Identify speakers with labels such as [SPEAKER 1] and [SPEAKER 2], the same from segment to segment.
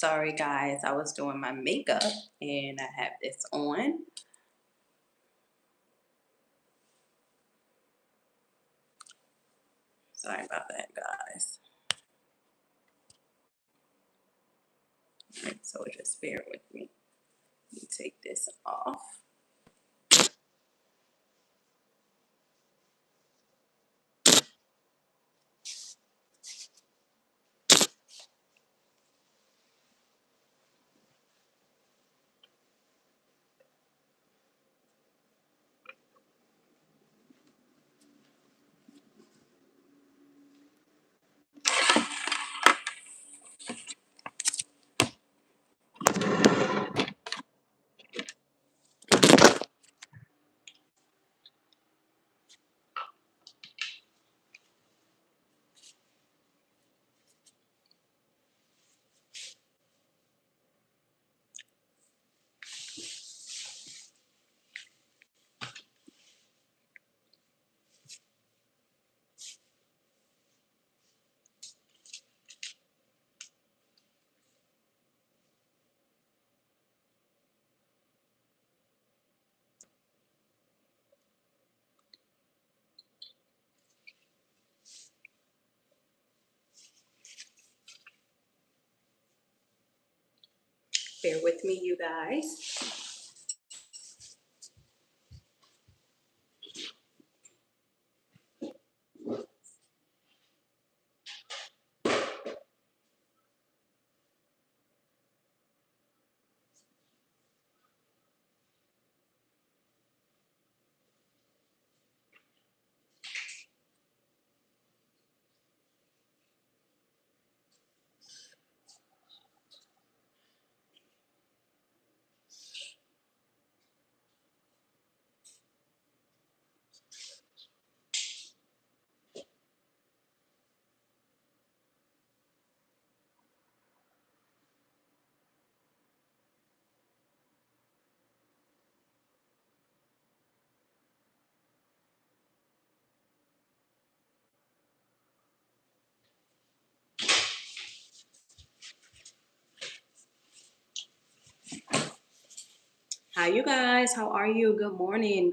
[SPEAKER 1] Sorry, guys, I was doing my makeup and I have this on. Sorry about that, guys. All right, so just bear with me. Let me take this off. Bear with me, you guys. Hi, you guys. How are you? Good morning,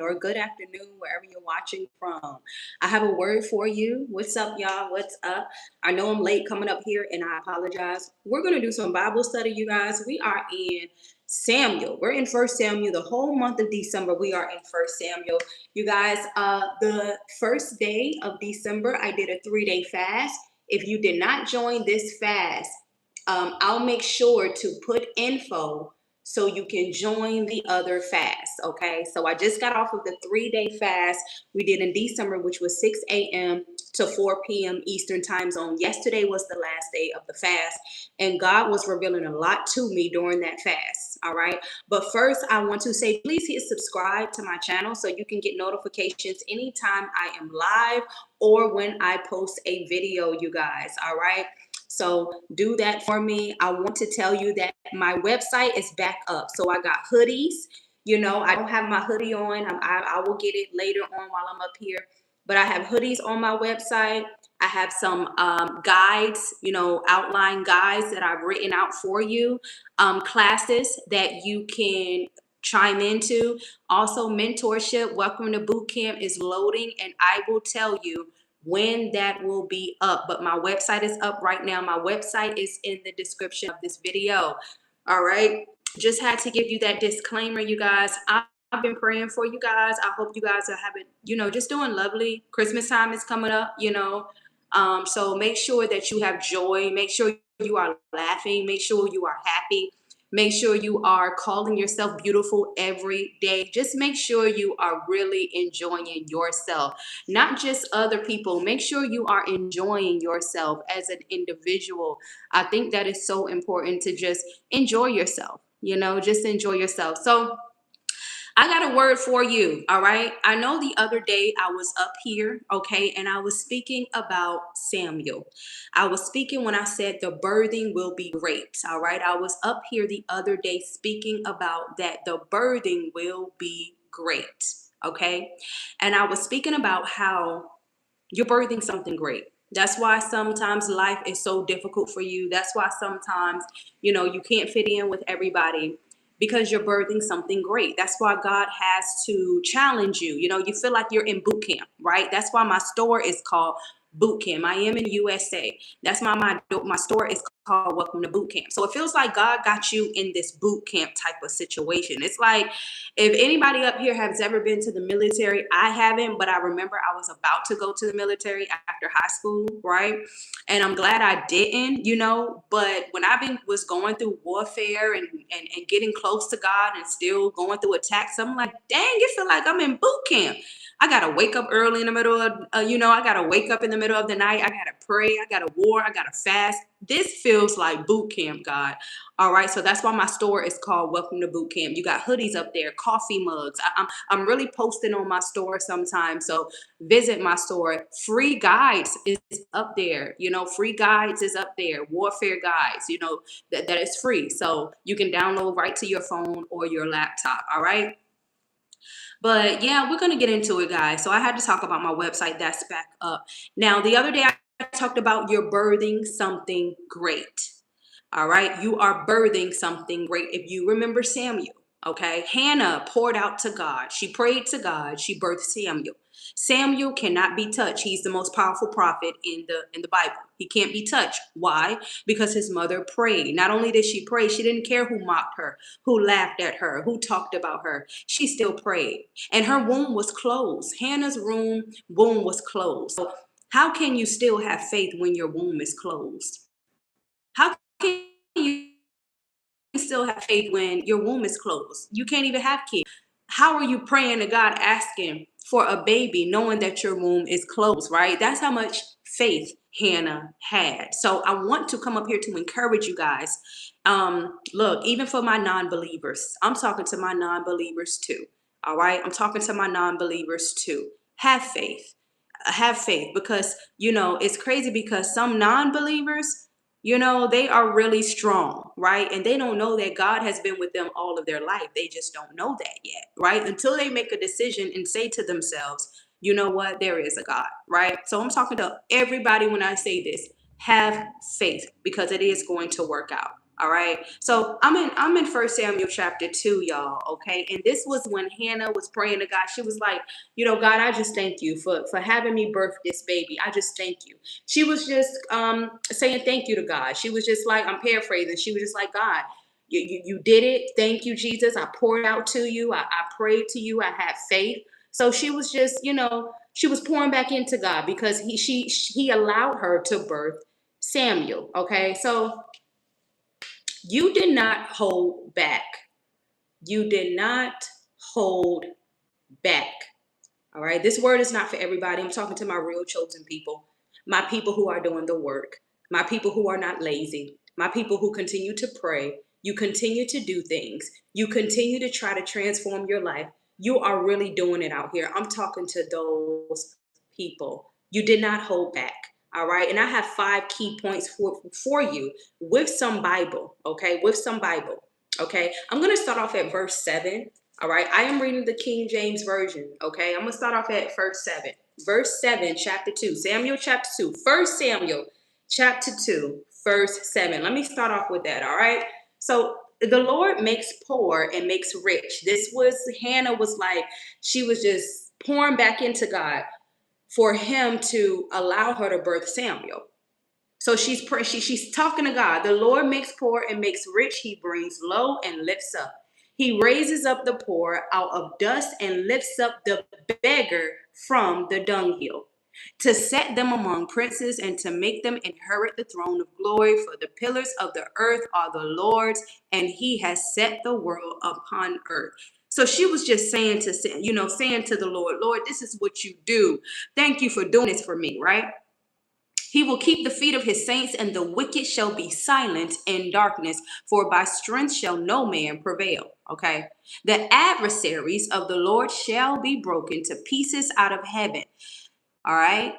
[SPEAKER 1] or good afternoon, wherever you're watching from. I have a word for you. What's up, y'all? What's up? I know I'm late coming up here, and I apologize. We're going to do some Bible study, you guys. We are in Samuel. We're in First Samuel. The whole month of December, we are in First Samuel. You guys, the first day of December, I did a 3-day fast. If you did not join this fast, I'll make sure to put info so you can join the other fast. Okay, so I just got off of the 3-day fast we did in December, which was 6 a.m. to 4 p.m. Eastern time zone. Yesterday was the last day of the fast, and God was revealing a lot to me during that fast. All right, but first I want to say, please hit subscribe to my channel so you can get notifications anytime I am live or when I post a video, you guys. All right, so do that for me. I want to tell you that my website is back up. So I got hoodies. You know, I don't have my hoodie on. I will get it later on while I'm up here. But I have hoodies on my website. I have some guides, you know, outline guides that I've written out for you, classes that you can chime into. Also, mentorship, welcome to boot camp is loading, and I will tell you when that will be up. But my website is up right now. My website is in the description of this video. All right. Just had to give you that disclaimer, you guys. I've been praying for you guys. I hope you guys are having, you know, just doing lovely. Christmas time is coming up, you know. So make sure that you have joy. Make sure you are laughing. Make sure you are happy. Make sure you are calling yourself beautiful every day. Just make sure you are really enjoying yourself, not just other people. Make sure you are enjoying yourself as an individual. I think that is so important to just enjoy yourself, you know, just enjoy yourself. So I got a word for you. All right. I know the other day I was up here, okay, and I was speaking about Samuel. I was speaking when I said the birthing will be great. All right. I was up here the other day speaking about that the birthing will be great. Okay. And I was speaking about how you're birthing something great. That's why sometimes life is so difficult for you. That's why sometimes, you can't fit in with everybody because you're birthing something great. That's why God has to challenge you. You feel like you're in boot camp, right? That's why my store is called Boot Camp. I am in USA. That's why my store is called Welcome to Boot Camp. So it feels like God got you in this boot camp type of situation. It's like, if anybody up here has ever been to the military, I haven't, but I remember I was about to go to the military after high school, right? And I'm glad I didn't, but when was going through warfare and getting close to God and still going through attacks, I'm like, dang, it feel like I'm in boot camp. I gotta wake up early in the middle of, I gotta wake up in the middle of the night. I gotta pray. I gotta war. I gotta fast. This feels like boot camp, God. All right, so that's why my store is called Welcome to Boot Camp. You got hoodies up there, coffee mugs. I'm really posting on my store sometimes, so visit my store. Free guides is up there. Free guides is up there. Warfare guides. That is free, so you can download right to your phone or your laptop. All right. But yeah, we're going to get into it, guys. So I had to talk about my website that's back up. Now, the other day I talked about you're birthing something great. All right. You are birthing something great. If you remember Samuel, okay, Hannah poured out to God. She prayed to God. She birthed Samuel. Samuel cannot be touched. He's the most powerful prophet in the Bible. He can't be touched. Why? Because his mother prayed. Not only did she pray, she didn't care who mocked her, who laughed at her, who talked about her. She still prayed. And her womb was closed. Hannah's womb was closed. So how can you still have faith when your womb is closed? How can you still have faith when your womb is closed? You can't even have kids. How are you praying to God asking for a baby knowing that your womb is closed, right? That's how much faith Hannah had. So I want to come up here to encourage you guys. Look, even for my non-believers, I'm talking to my non-believers too. All right. I'm talking to my non-believers too. Have faith. Have faith, because it's crazy because some non-believers, they are really strong, right? And they don't know that God has been with them all of their life. They just don't know that yet, right? Until they make a decision and say to themselves, you know what, there is a God, right? So I'm talking to everybody when I say this: have faith, because it is going to work out. All right. So I'm in First Samuel chapter 2, y'all. Okay. And this was when Hannah was praying to God. She was like, God, I just thank you for having me birth this baby. I just thank you. She was just saying thank you to God. She was just like, I'm paraphrasing. She was just like, God, you did it. Thank you, Jesus. I poured out to you. I prayed to you. I had faith. So she was just, she was pouring back into God because he allowed her to birth Samuel. Okay. So you did not hold back. You did not hold back. All right. This word is not for everybody. I'm talking to my real chosen people, my people who are doing the work, my people who are not lazy, my people who continue to pray. You continue to do things. You continue to try to transform your life. You are really doing it out here. I'm talking to those people. You did not hold back. All right. And I have 5 key points for you with some Bible. Okay. With some Bible. Okay. I'm going to start off at verse 7. All right, I am reading the King James Version. Okay, I'm going to start off at verse 7. Verse 7, chapter 2. Samuel chapter 2. 1 Samuel chapter 2, verse 7. Let me start off with that. All right. So the Lord makes poor and makes rich. Hannah was like, she was just pouring back into God for him to allow her to birth Samuel. So she's talking to God. The Lord makes poor and makes rich. He brings low and lifts up. He raises up the poor out of dust and lifts up the beggar from the dunghill, to set them among princes and to make them inherit the throne of glory. For the pillars of the earth are the Lord's, and he has set the world upon earth. So she was just saying to the Lord, Lord, this is what you do. Thank you for doing this for me, right? He will keep the feet of his saints, and the wicked shall be silent in darkness, for by strength shall no man prevail. Okay. The adversaries of the Lord shall be broken to pieces out of heaven. All right.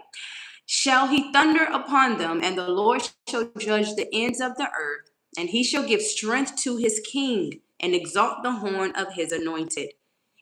[SPEAKER 1] Shall he thunder upon them, and the Lord shall judge the ends of the earth, and he shall give strength to his king and exalt the horn of his anointed.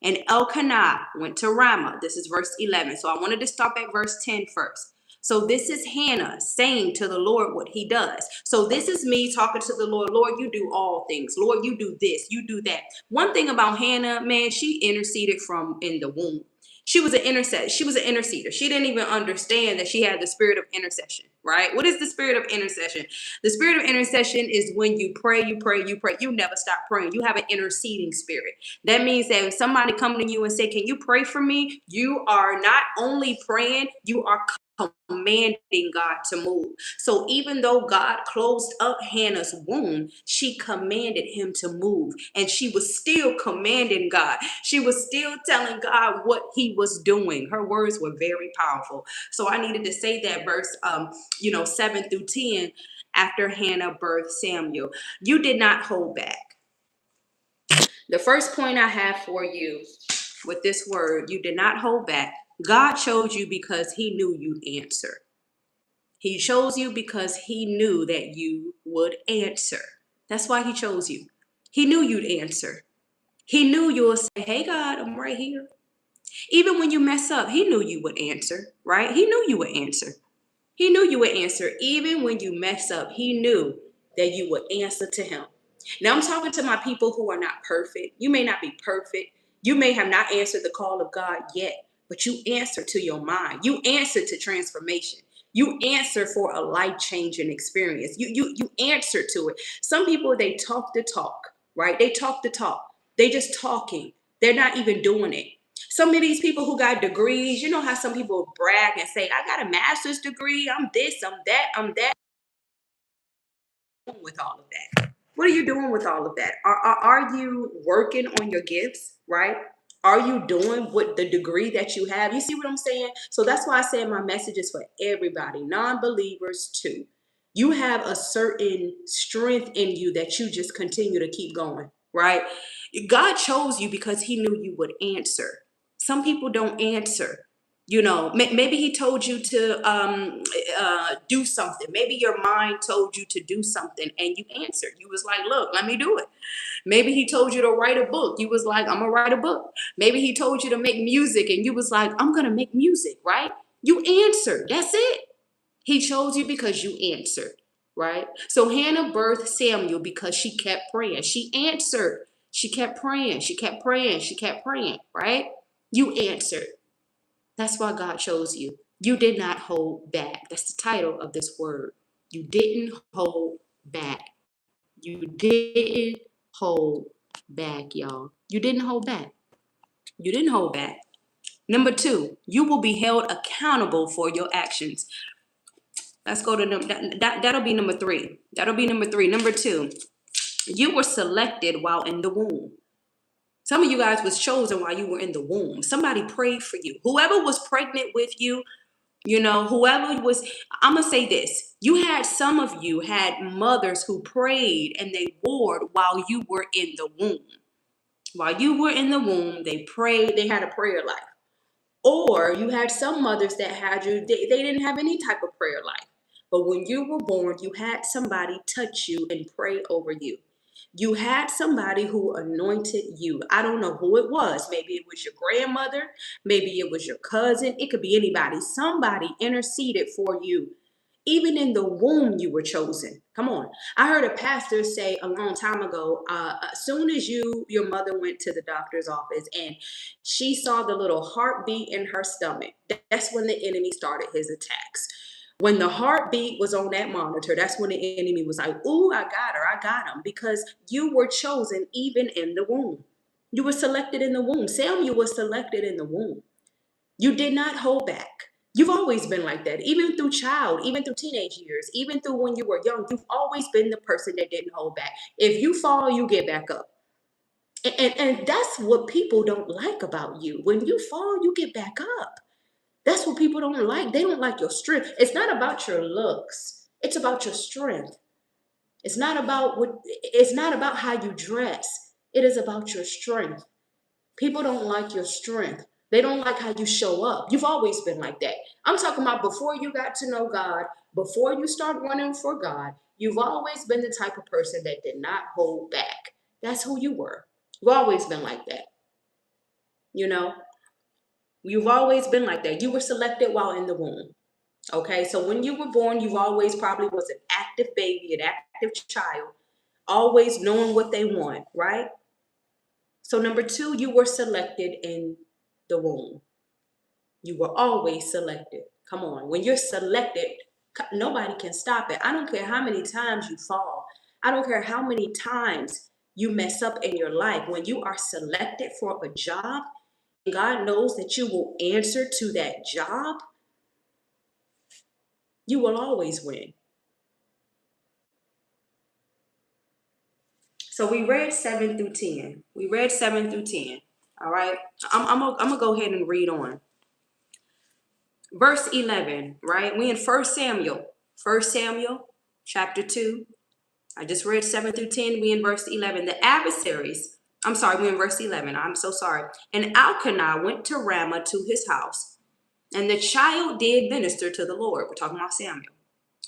[SPEAKER 1] And Elkanah went to Ramah. This is verse 11. So I wanted to stop at verse 10 first. So this is Hannah saying to the Lord what he does. So this is me talking to the Lord. Lord, you do all things. Lord, you do this, you do that. One thing about Hannah, man, she interceded from in the womb. She was an intercessor. She was an interceder. She didn't even understand that she had the spirit of intercession, right? What is the spirit of intercession? The spirit of intercession is when you pray, you pray, you pray. You never stop praying. You have an interceding spirit. That means that if somebody come to you and say, "Can you pray for me?" You are not only praying, you are commanding God to move. So even though God closed up Hannah's womb, she commanded him to move. And she was still commanding God. She was still telling God what he was doing. Her words were very powerful. So I needed to say that verse 7 through 10 after Hannah birthed Samuel. You did not hold back. The first point I have for you with this word, you did not hold back. God chose you because he knew you'd answer. He chose you because he knew that you would answer. That's why he chose you. He knew you'd answer. He knew you would say, "Hey, God, I'm right here." Even when you mess up, he knew you would answer, right? He knew you would answer. He knew you would answer. Even when you mess up, he knew that you would answer to him. Now, I'm talking to my people who are not perfect. You may not be perfect. You may have not answered the call of God yet, but you answer to your mind. You answer to transformation. You answer for a life-changing experience. You answer to it. Some people, they talk the talk, right? They talk the talk. They just talking. They're not even doing it. Some of these people who got degrees, you know how some people brag and say, "I got a master's degree, I'm this, I'm that, I'm that." With all of that, what are you doing with all of that? Are you working on your gifts, right? Are you doing what the degree that you have? You see what I'm saying? So that's why I said my message is for everybody, non-believers too. You have a certain strength in you that you just continue to keep going, right? God chose you because he knew you would answer. Some people don't answer. Maybe he told you to do something. Maybe your mind told you to do something and you answered. You was like, "Look, let me do it." Maybe he told you to write a book. You was like, "I'm gonna write a book." Maybe he told you to make music and you was like, "I'm gonna make music," right? You answered. That's it. He chose you because you answered, right? So Hannah birthed Samuel because she kept praying. She answered. She kept praying. She kept praying. She kept praying, right? You answered. That's why God chose you. You did not hold back. That's the title of this word. You didn't hold back. You didn't hold back, y'all. You didn't hold back. You didn't hold back. Number two, you will be held accountable for your actions. Let's go to that'll be number three. That'll be number three. Number two, you were selected while in the womb. Some of you guys was chosen while you were in the womb. Somebody prayed for you. Whoever was pregnant with you, whoever was, I'm going to say this. Some of you had mothers who prayed and they warred while you were in the womb. While you were in the womb, they prayed, they had a prayer life. Or you had some mothers that had you, they didn't have any type of prayer life. But when you were born, you had somebody touch you and pray over you. You had somebody who anointed you. I don't know who it was. Maybe it was your grandmother. Maybe it was your cousin. It could be anybody. Somebody interceded for you. Even in the womb, you were chosen. Come on. I heard a pastor say a long time ago, as soon as your mother went to the doctor's office and she saw the little heartbeat in her stomach, that's when the enemy started his attacks. When the heartbeat was on that monitor, that's when the enemy was like, "Ooh, I got her, I got him," because you were chosen even in the womb. You were selected in the womb. Samuel was selected in the womb. You did not hold back. You've always been like that, even through teenage years, even through when you were young. You've always been the person that didn't hold back. If you fall, you get back up. And that's what people don't like about you. When you fall, you get back up. That's what people don't like. They don't like your strength. It's not about your looks. It's about your strength. It's not about how you dress. It is about your strength. People don't like your strength. They don't like how you show up. You've always been like that. I'm talking about before you got to know God, before you start running for God, you've always been the type of person that did not hold back. That's who you were. You've always been like that. You know, you've always been like that. You were selected while in the womb. Okay, so when you were born, you always probably was an active baby, an active child, always knowing what they want, right? So number two, you were selected in the womb. You were always selected. Come on, when you're selected, nobody can stop it. I don't care how many times you fall. I don't care how many times you mess up in your life. When you are selected for a job, God knows that you will answer to that job, you will always win. So we read 7 through 10. We read 7 through 10. All right. I'm gonna go ahead and read on. Verse 11, right? We in 1 Samuel. 1 Samuel chapter 2. I just read 7 through 10. We in verse 11. The adversaries, I'm sorry, we in verse 11. I'm so sorry. And Elkanah went to Ramah to his house, and the child did minister to the Lord. We're talking about Samuel.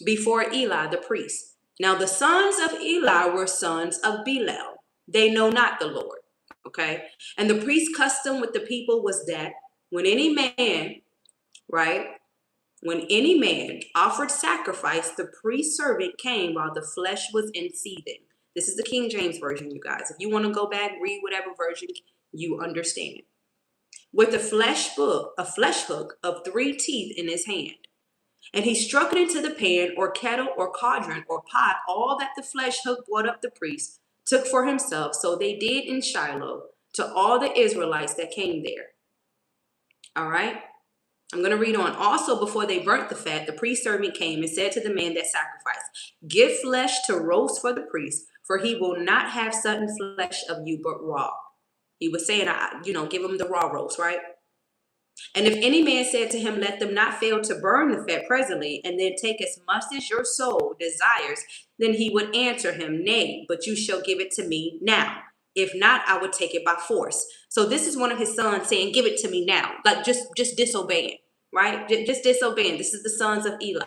[SPEAKER 1] Before Eli the priest. Now the sons of Eli were sons of Belial. They know not the Lord. Okay. And the priest's custom with the people was that when any man, right, when any man offered sacrifice, the priest servant came while the flesh was in seething. This is the King James Version, you guys. If you want to go back, read whatever version you understand. With a flesh hook of 3 teeth in his hand. And he struck it into the pan or kettle or cauldron or pot, all that the flesh hook brought up the priest took for himself. So they did in Shiloh to all the Israelites that came there. All right. I'm going to read on. Also, before they burnt the fat, the priest servant came and said to the man that sacrificed, give flesh to roast for the priest, for he will not have sudden flesh of you, but raw. He was saying, give him the raw roast, right? And if any man said to him, let them not fail to burn the fat presently, and then take as much as your soul desires, then he would answer him, nay, but you shall give it to me now. If not, I would take it by force. So this is one of his sons saying, give it to me now. Like just disobeying, right? Just disobeying. This is the sons of Eli.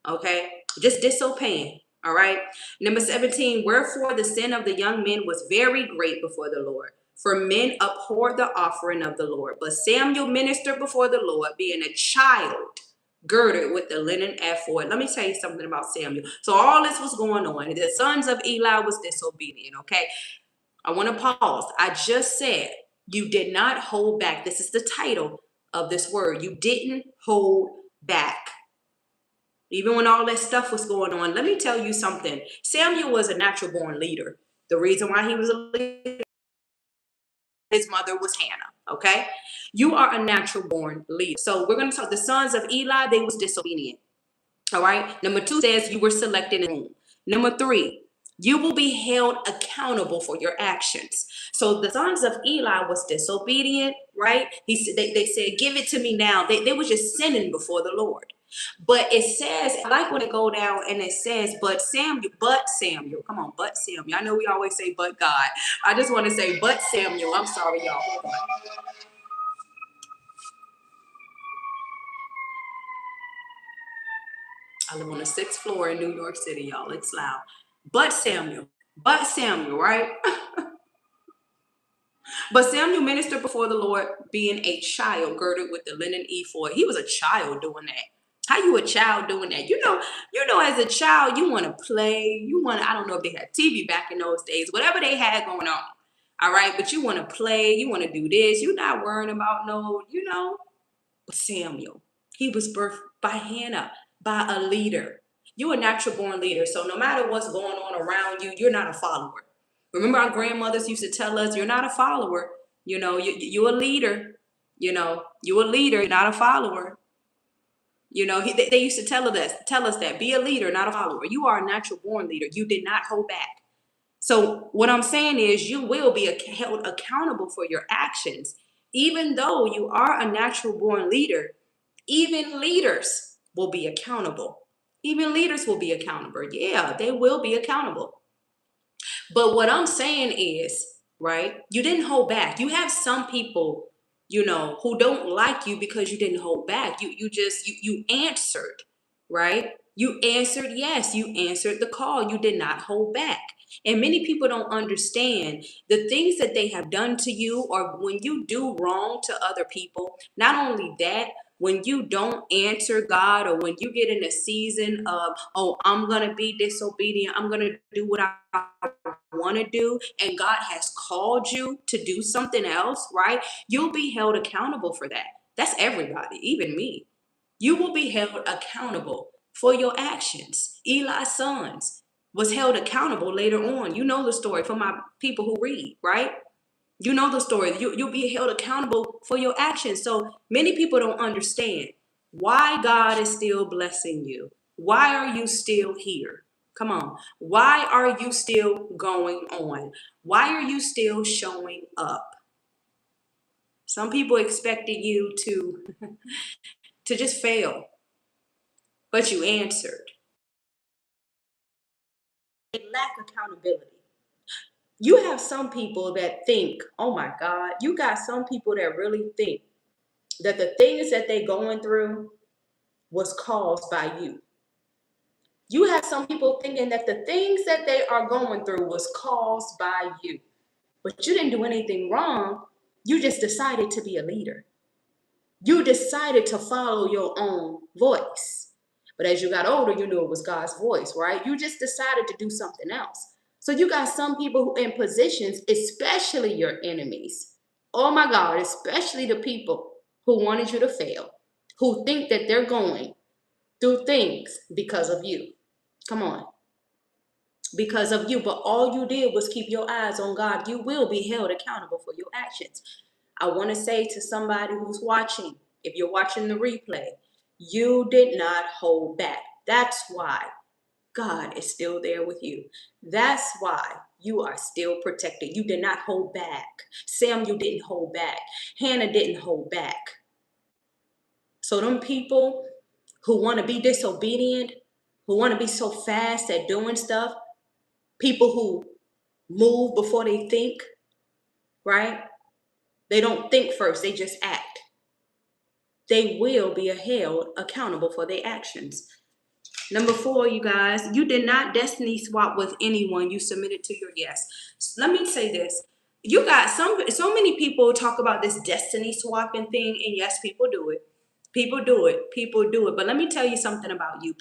[SPEAKER 1] Okay. Just disobeying. All right. Number 17, wherefore the sin of the young men was very great before the Lord. For men abhorred the offering of the Lord. But Samuel ministered before the Lord, being a child, girded with the linen ephod. Let me tell you something about Samuel. So all this was going on. The sons of Eli was disobedient, okay? I want to pause. I just said you did not hold back. This is the title of this word. You didn't hold back. Even when all that stuff was going on, let me tell you something. Samuel was a natural born leader. The reason why he was a leader, his mother was Hannah, okay? You are a natural born leader. So we're going to talk the sons of Eli, they was disobedient. All right. Number 2 says you were selected in the womb. Number 3, you will be held accountable for your actions. So the sons of Eli was disobedient, right? They said, give it to me now. They were just sinning before the Lord. But it says, I like when it go down and it says, but Samuel, come on, but Samuel. I know we always say, but God. I just want to say, but Samuel. I'm sorry, y'all. Hold on. I live on the 6th floor in New York City, y'all. It's loud. But Samuel, right? But Samuel ministered before the Lord, being a child girded with the linen ephod. He was a child doing that. How you a child doing that? As a child, you want to play. I don't know if they had TV back in those days, whatever they had going on. All right, but you want to play, you want to do this. You're not worrying about But Samuel, he was birthed by Hannah, by a leader. You're a natural born leader. So no matter what's going on around you, you're not a follower. Remember our grandmothers used to tell us, you're not a follower. You're a leader. You're a leader, not a follower. They used to tell us that, be a leader, not a follower. You are a natural born leader. You did not hold back. So what I'm saying is you will be held accountable for your actions. Even though you are a natural born leader, even leaders will be accountable. Even leaders will be accountable. Yeah, they will be accountable. But what I'm saying is, right, you didn't hold back. You have some people, who don't like you because you didn't hold back. You answered, right? You answered yes. You answered the call. You did not hold back. And many people don't understand the things that they have done to you, or when you do wrong to other people. Not only that, when you don't answer God, or when you get in a season of, oh, I'm going to be disobedient, I'm going to do what I want to do, and God has called you to do something else, right? You'll be held accountable for that. That's everybody, even me. You will be held accountable for your actions. Eli's sons was held accountable later on. You know the story for my people who read, right? You know the story. You'll be held accountable for your actions. So many people don't understand why God is still blessing you. Why are you still here? Come on. Why are you still going on? Why are you still showing up? Some people expected you to just fail, but you answered. They lack accountability. You have some people that think, oh my God, you got some people that really think that the things that they're going through was caused by you. You have some people thinking that the things that they are going through was caused by you. But you didn't do anything wrong. You just decided to be a leader. You decided to follow your own voice. But as you got older, you knew it was God's voice, right? You just decided to do something else. So you got some people who in positions, especially your enemies. Oh my God, especially the people who wanted you to fail, who think that they're going through things because of you. Come on. Because of you. But all you did was keep your eyes on God. You will be held accountable for your actions. I want to say to somebody who's watching, if you're watching the replay, you did not hold back. That's why God is still there with you. That's why you are still protected. You did not hold back. Samuel didn't hold back. Hannah didn't hold back. So them people who want to be disobedient, who want to be so fast at doing stuff, people who move before they think, right? They don't think first, they just act. They will be held accountable for their actions. Number 4, you guys, you did not destiny swap with anyone you submitted to your yes. Let me say this. You got so many people talk about this destiny swapping thing, and yes, people do it. People do it. People do it. But let me tell you something about you.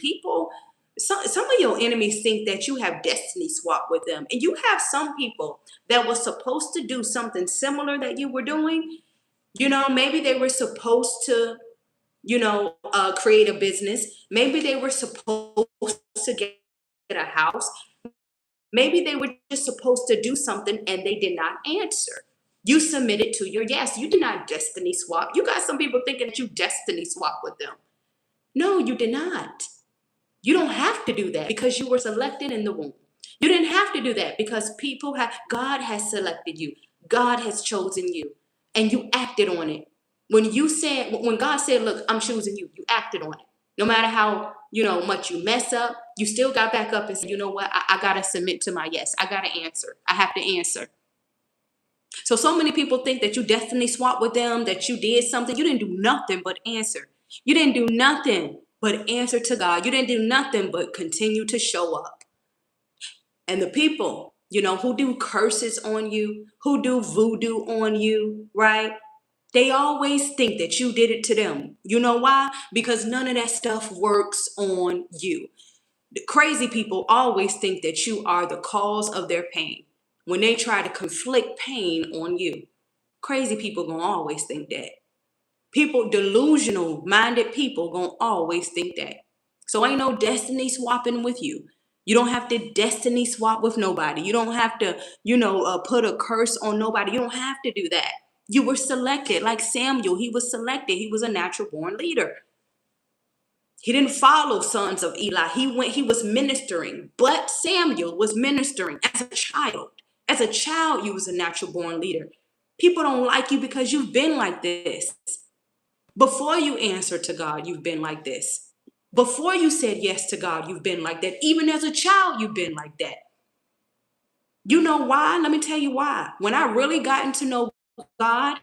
[SPEAKER 1] Some of your enemies think that you have destiny swap with them. And you have some people that were supposed to do something similar that you were doing. Maybe they were supposed to create a business. Maybe they were supposed to get a house. Maybe they were just supposed to do something and they did not answer. You submitted to your yes. You did not destiny swap. You got some people thinking that you destiny swap with them. No, you did not. You don't have to do that because you were selected in the womb. You didn't have to do that because God has selected you. God has chosen you and you acted on it. When God said, look, I'm choosing you, you acted on it. No matter how, much you mess up, you still got back up and said, you know what? I got to submit to my yes. I got to answer. I have to answer. So many people think that you destiny swapped with them, that you did something. You didn't do nothing but answer. You didn't do nothing but answer to God. You didn't do nothing but continue to show up. And the people, who do curses on you, who do voodoo on you, right? They always think that you did it to them. You know why? Because none of that stuff works on you. The crazy people always think that you are the cause of their pain when they try to conflict pain on you. Crazy people gonna always think that. Delusional minded people gonna always think that. So ain't no destiny swapping with you. You don't have to destiny swap with nobody. You don't have to, put a curse on nobody. You don't have to do that. You were selected, like Samuel. He was selected. He was a natural born leader. He didn't follow sons of Eli. He was ministering. But Samuel was ministering as a child. As a child, you was a natural born leader. People don't like you because you've been like this. Before you answered to God, you've been like this. Before you said yes to God, you've been like that. Even as a child, you've been like that. You know why? Let me tell you why. When I really gotten to know God,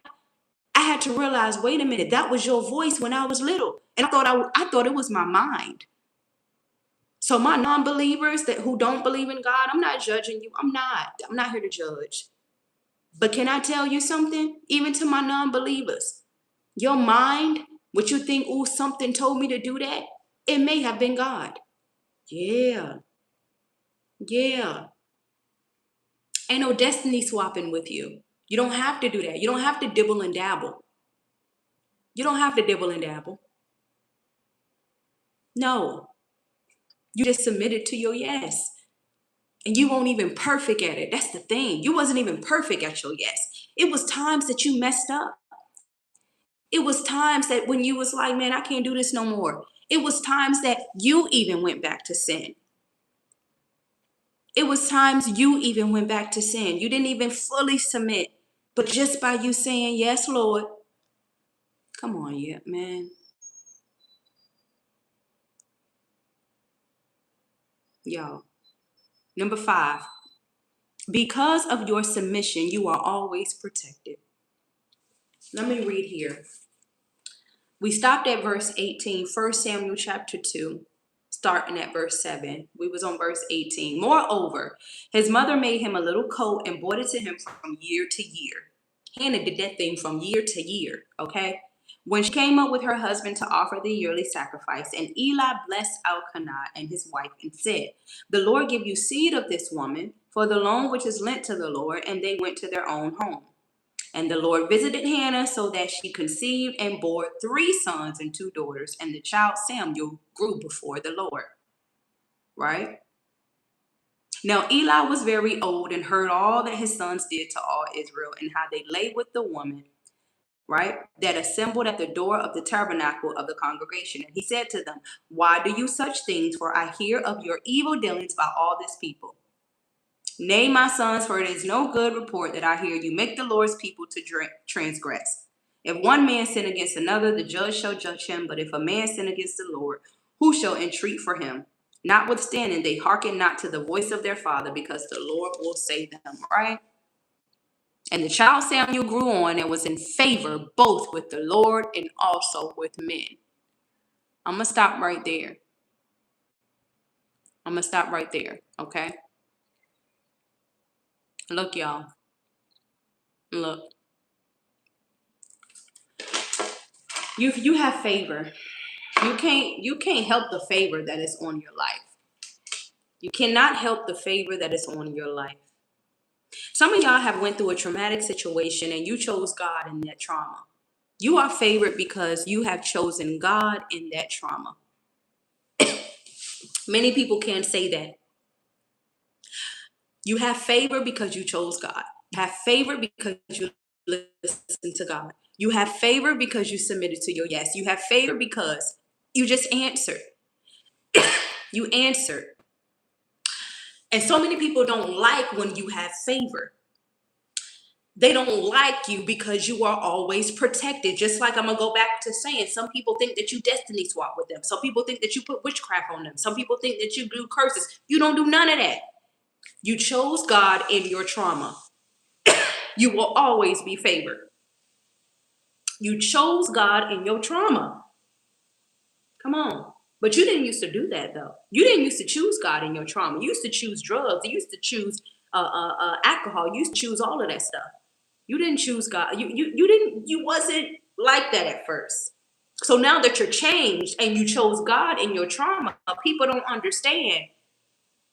[SPEAKER 1] I had to realize, wait a minute, that was your voice when I was little. And I thought it was my mind. So my non-believers who don't believe in God, I'm not judging you. I'm not here to judge. But can I tell you something? Even to my non-believers, your mind What you think, oh, something told me to do that? It may have been God. Yeah. Yeah. Ain't no destiny swapping with you. You don't have to do that. You don't have to dibble and dabble. You don't have to dibble and dabble. No. You just submitted to your yes. And you weren't even perfect at it. That's the thing. You wasn't even perfect at your yes. It was times that you messed up. It was times that when you was like, man, I can't do this no more. It was times that you even went back to sin. It was times you even went back to sin. You didn't even fully submit. But just by you saying, yes, Lord, come on, yeah, man. Y'all. Number 5, because of your submission, you are always protected. Let me read here. We stopped at verse 18, 1 Samuel chapter 2, starting at verse 7. We was on verse 18. Moreover, his mother made him a little coat and brought it to him from year to year. Hannah did that thing from year to year, okay? When she came up with her husband to offer the yearly sacrifice, and Eli blessed Elkanah and his wife and said, the Lord give you seed of this woman for the loan which is lent to the Lord, and they went to their own home. And the Lord visited Hannah so that she conceived and bore 3 sons and 2 daughters, and the child Samuel grew before the Lord. Right? Now Eli was very old and heard all that his sons did to all Israel and how they lay with the woman, right, that assembled at the door of the tabernacle of the congregation. And he said to them, why do you such things? For I hear of your evil dealings by all this people. Nay, my sons, for it is no good report that I hear you make the Lord's people to transgress. If one man sin against another, the judge shall judge him. But if a man sin against the Lord, who shall entreat for him? Notwithstanding, they hearken not to the voice of their father, because the Lord will save them. Right? And the child Samuel grew on and was in favor both with the Lord and also with men. I'm going to stop right there. Okay? Look, y'all. Look. You have favor. You can't help the favor that is on your life. You cannot help the favor that is on your life. Some of y'all have went through a traumatic situation and you chose God in that trauma. You are favored because you have chosen God in that trauma. Many people can't say that. You have favor because you chose God. You have favor because you listen to God. You have favor because you submitted to your yes. You have favor because you just answered. You answered. And so many people don't like when you have favor. They don't like you because you are always protected. Just like I'm going to go back to saying, some people think that you destiny swap with them. Some people think that you put witchcraft on them. Some people think that you do curses. You don't do none of that. You chose God in your trauma. You will always be favored. You chose God in your trauma. Come on. But you didn't used to do that, though. You didn't used to choose God in your trauma. You used to choose drugs. You used to choose alcohol. You used to choose all of that stuff. You didn't choose God. You wasn't like that at first. So now that you're changed and you chose God in your trauma, people don't understand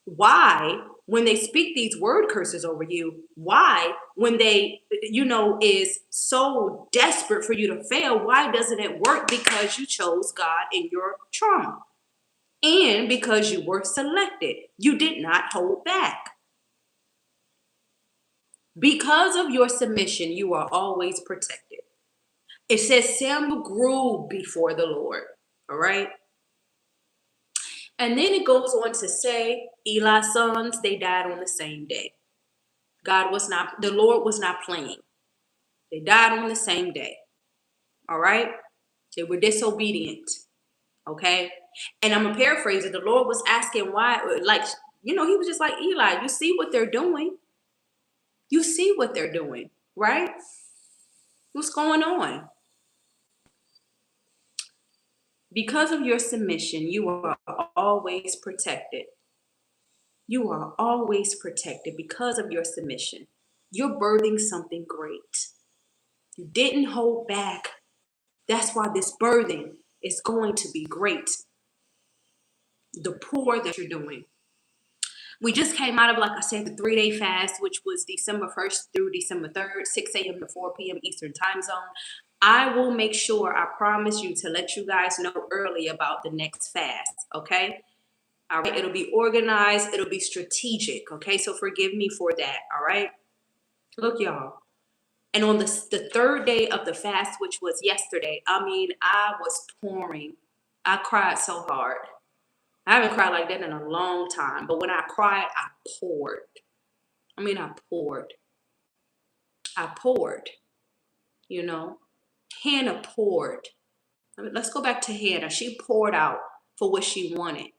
[SPEAKER 1] why when they speak these word curses over you, why when they, is so desperate for you to fail, why doesn't it work? Because you chose God in your trauma and because you were selected. You did not hold back. Because of your submission, you are always protected. It says Samuel grew before the Lord. All right. And then it goes on to say Eli's sons, they died on the same day. The Lord was not playing. They died on the same day. All right. They were disobedient. Okay. And I'm going to paraphrase it. The Lord was asking why, he was just like, Eli, you see what they're doing? You see what they're doing, right? What's going on? Because of your submission, you are always protected. You are always protected because of your submission. You're birthing something great. You didn't hold back. That's why this birthing is going to be great. The pour that you're doing. We just came out of, like I said, the 3-day fast, which was December 1st through December 3rd, 6 a.m. to 4 p.m. Eastern time zone. I will make sure, I promise you, to let you guys know early about the next fast, okay? All right, it'll be organized, it'll be strategic, okay? So forgive me for that, all right? Look, y'all. And on the third day of the fast, which was yesterday, I mean, I was pouring. I cried so hard. I haven't cried like that in a long time, but when I cried, I poured. I mean, I poured. I poured, you know. Hannah poured. Let's go back to Hannah. She poured out for what she wanted.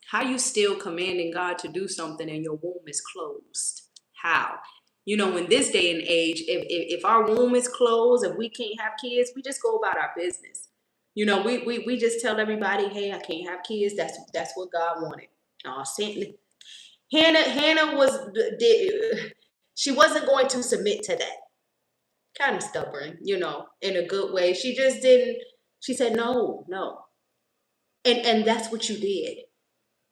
[SPEAKER 1] How you still commanding God to do something and your womb is closed? How? You know, in this day and age, if our womb is closed, if we can't have kids, we just go about our business. You know, we just tell everybody, hey, I can't have kids. That's what God wanted. Oh, Hannah she wasn't going to submit to that. Kind of stubborn, you know, in a good way. She just didn't. She said no, no, and that's what you did.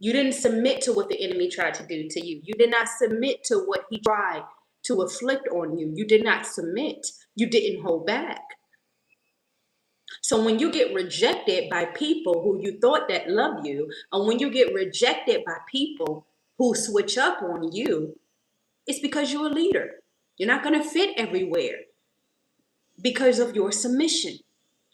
[SPEAKER 1] You didn't submit to what the enemy tried to do to you. You did not submit to what he tried to afflict on you. You did not submit. You didn't hold back. So when you get rejected by people who you thought that love you, and when you get rejected by people who switch up on you, it's because you're a leader. You're not going to fit everywhere because of your submission.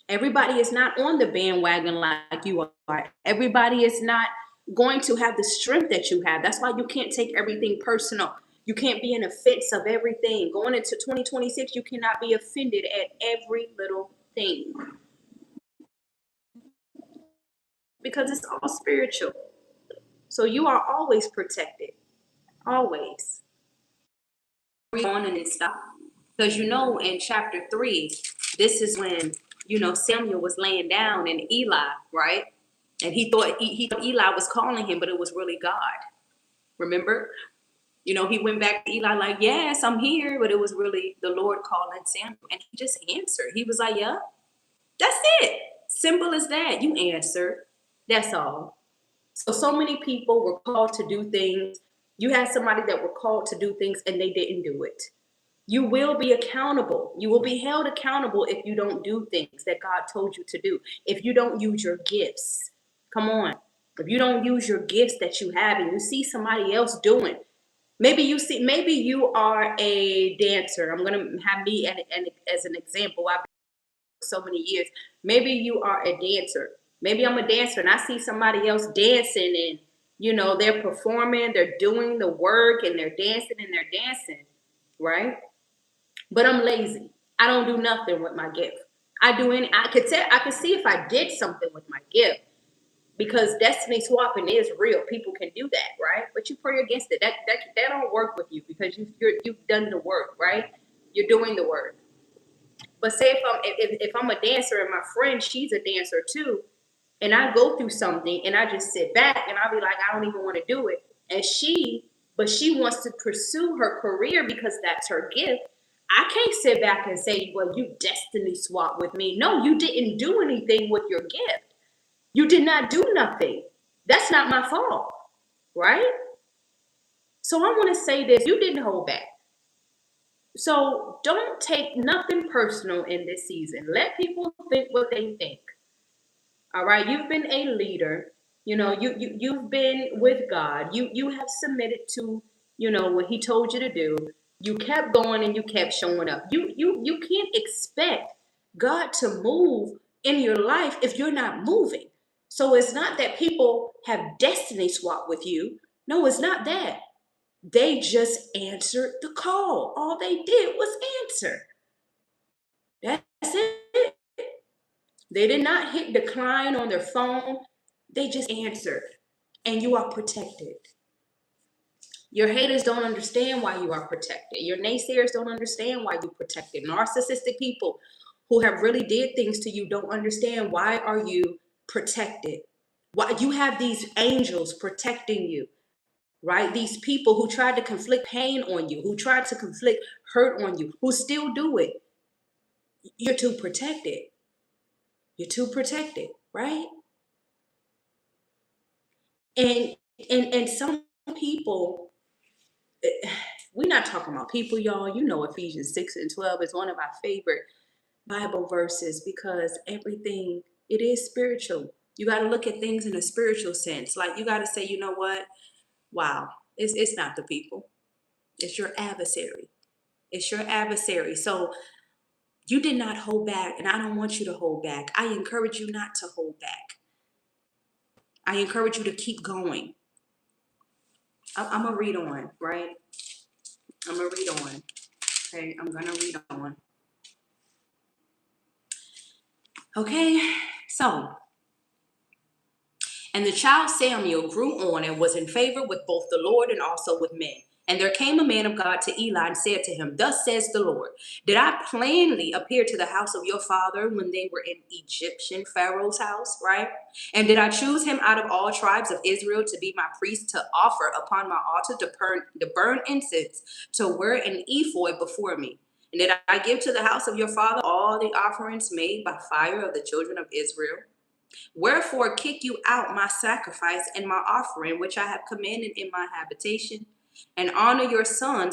[SPEAKER 1] Everybody is not on the bandwagon like you are. Everybody is not going to have the strength that you have. That's why you can't take everything personal. You can't be an offense of everything. Going into 2026, you cannot be offended at every little thing because it's all spiritual. So you are always protected. Always. On and stop. Because you know, in chapter 3, this is when, you know, Samuel was laying down and Eli, right? And he thought Eli was calling him, but it was really God. Remember? You know, he went back to Eli like, yes, I'm here. But it was really the Lord calling Samuel. And he just answered. He was like, yeah, that's it. Simple as that. You answer. That's all. So many people were called to do things. You had somebody that were called to do things and they didn't do it. You will be accountable. You will be held accountable if you don't do things that God told you to do. If you don't use your gifts. Come on. If you don't use your gifts that you have and you see somebody else doing, maybe you are a dancer. I'm going to have me as an example. I've been so many years. Maybe you are a dancer. Maybe I'm a dancer and I see somebody else dancing and, you know, they're performing, they're doing the work and they're dancing, right? But I'm lazy. I don't do nothing with my gift. I could see if I did something with my gift because destiny swapping is real. People can do that, right? But you pray against it. That don't work with you because you've done the work, right? You're doing the work. But say if I'm a dancer and my friend she's a dancer too, and I go through something and I just sit back and I'll be like, I don't even want to do it. And she wants to pursue her career because that's her gift. I can't sit back and say, well, you destiny swap with me. No, you didn't do anything with your gift. You did not do nothing. That's not my fault, right? So I want to say this, you didn't hold back. So don't take nothing personal in this season. Let people think what they think. All right, you've been a leader. You know, you've been with God. You have submitted to, you know, what he told you to do. You kept going and you kept showing up. You can't expect God to move in your life if you're not moving. So it's not that people have destiny swap with you. No, it's not that. They just answered the call. All they did was answer. That's it. They did not hit decline on their phone. They just answered. And you are protected. Your haters don't understand why you are protected. Your naysayers don't understand why you're protected. Narcissistic people who have really did things to you don't understand why are you protected. Why you have these angels protecting you, right? These people who tried to conflict pain on you, who tried to conflict hurt on you, who still do it. you're too protected. You're too protected, right? And and some people, we're not talking about people, y'all. You know, Ephesians 6 and 12 is one of our favorite Bible verses because everything, it is spiritual. You got to look at things in a spiritual sense. Like you got to say, you know what? Wow, it's not the people. It's your adversary. It's your adversary. So you did not hold back, and I don't want you to hold back. I encourage you not to hold back. I encourage you to keep going. I'm going to read on, right? I'm going to read on. Okay, I'm going to read on. Okay, so, and the child Samuel grew on and was in favor with both the Lord and also with men. And there came a man of God to Eli and said to him, thus says the Lord, did I plainly appear to the house of your father when they were in Egyptian Pharaoh's house, right? And did I choose him out of all tribes of Israel to be my priest, to offer upon my altar, to burn incense, to wear an ephod before me? And did I give to the house of your father all the offerings made by fire of the children of Israel? Wherefore kick you out my sacrifice and my offering, which I have commanded in my habitation, and honor your sons